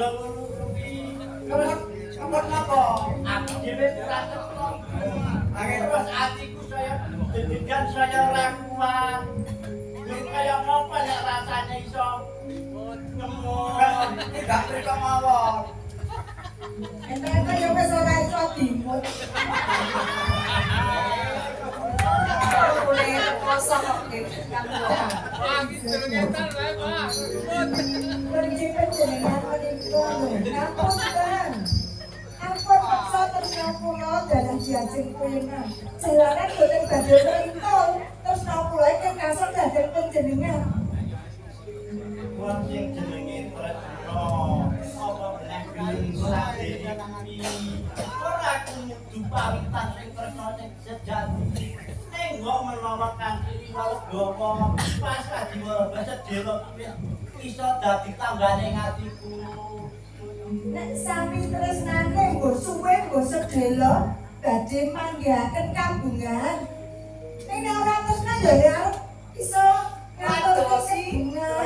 tangga ngono kuwi. Terus sampun napa? Aku dhewe ora teko. Terus atiku saya deg-degan saya ora kuat. Yo kaya apa ya rasane iso ngemut. Tidak mriko mawon. Ente yo wis ora iso dimut. Boleh kosong kok kan. Lagi ternyata lah, Pak. Berjipen jenengan menika lho. Ngapunten. Ampun paksa tresna kula dalam diajeng kulingan. Jalanan boten badhe rentul. Tresna kula iki kasar dhateng panjenengan. Wong sing jenenge Tresna apa meneh bisa dadi ora kudu pawitan sing Tresna sing sejati. Kok menawa kanthi Walgawa pas adiwara sedhela kuwi iso dadi tanggane atiku. Nek sami tresnane nggo suwe nggo sedhela badhe manggihaken kabungan. Nek ora tresna ya arep iso ngaturke kabungan.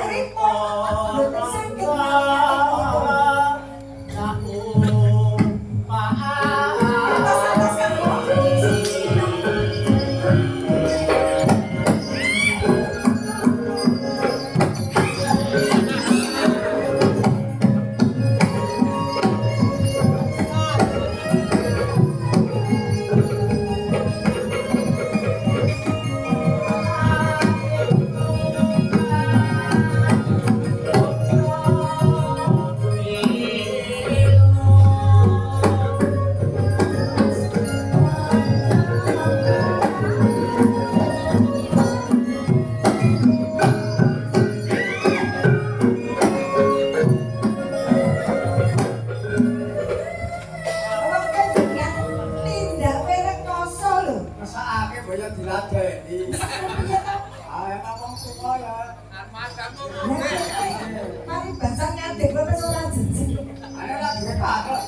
Mboten saged mari basah ngadeg wis ora jejeg. Ana ora duwe bakal.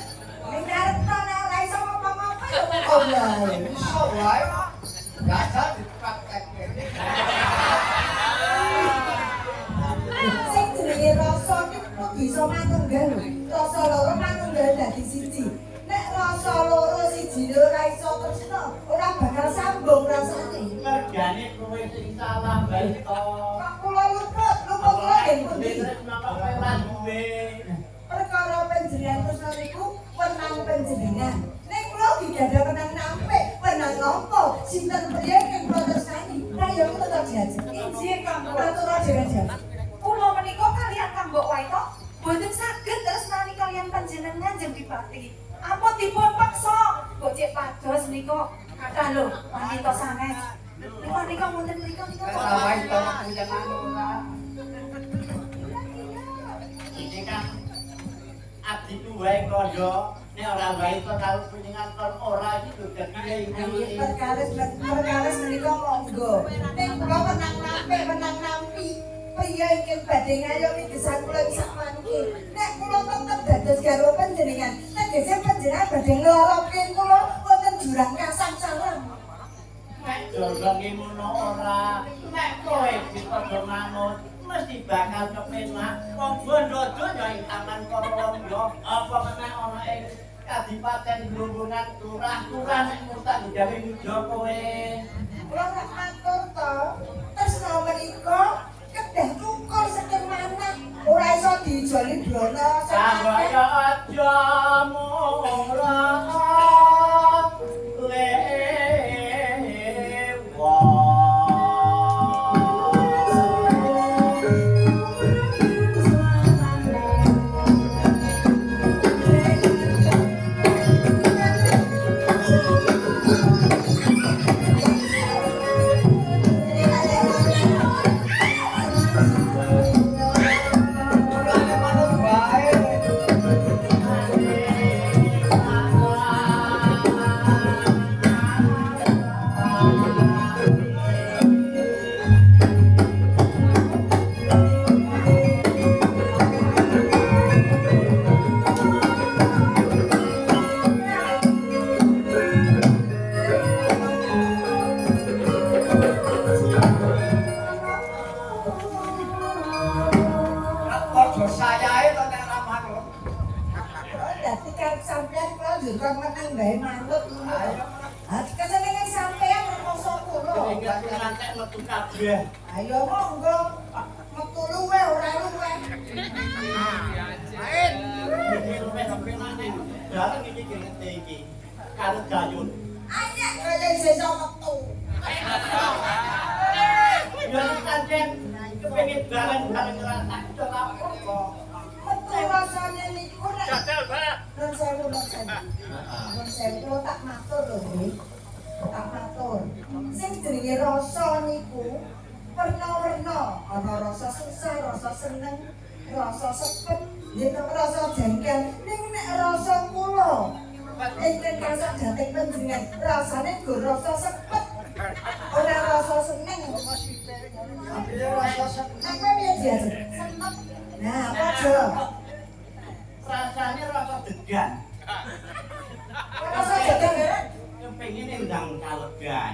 Ning arep ana ora iso ngapa-ngapa ya kok Oh wae, iso wae kok. Dasar dipraktekke. sing jenenge rasa iki kudu iso manunggal lho. Rasa loro manunggal dadi siji. Nek rasa loro sijine ora iso tresna, ora bakal sambung rasane. Mergane kowe sing salah bae to. Kok kula luput kula nggih pundi? Kenapa kowe ora duwe? Perkara panjenengan tresna niku wenang panjenengan. Nek kula digadah wenang nampik, wenang nopo? Sinten priye kang kula tresnani? Lah ya kula tak jajak. Injih Kang atur aja. Kula menika kalian Kang Mbok wae to, boten saged tresnani kalian panjenengan jeng dipati. Ampun dipun paksa, kok cek pados nika kathah lho, wanita sanes. Nika wonten mriko nika. Ora wae to panjenengan ora. Iki kan adiku wae kandha nek ora wae to tau kuningan kon ora iki lho dadi Nggih perkawis menika monggo. Nek kula menang nampik, menang nampi. Piye iki badhe ngayomi gesang kula sak mangke. Nek kula tetep dados garwa panjenengan, tegese panjenengan badhe nglorokke kula wonten jurang kasang salam. nek jolonge ngono ora. Nek kowe dipadha manut mesti bakal kepenak. Wong bondo donya ing taman Karangga apa meneh ana ing Kadipaten Glunggungan turah-turah nek murtad gawe muja kowe. Kula nek matur to, tresna menika kedah cukur saking manah, ora iso dijoli blono Sambaya aja murah Ora manut wae. kon meneng bae manut. Ah kesenengan sampean rekoso kula. Enggak ngantek metu kabeh. Ayo monggo. Metu luwe ora luwe. Iki luwih sampe maneh. Bareng iki ngene iki. Karo Gayun. Anyek kaya iso metu. Ya pancen kepengin bareng-bareng rasane kok lapor kok. Metu rasane niku nek Jajal, Pak. non sewu. Non sewu kula tak matur lho, Nggih. Tak matur. Sing jenenge rasa niku werna-werna, ana rasa susah, rasa seneng, rasa sepet, yen rasa jengkel, ning nek rasa kula ingkang kasak dhateng panjenengan rasane go rasa sepet. Ora rasa seneng. Ambil rasa seneng. Apa piye Jas? Seneng. Nah, apa Jo? Rasane rasa degan. Rasa jengkel. Kepengin ndang kalegan.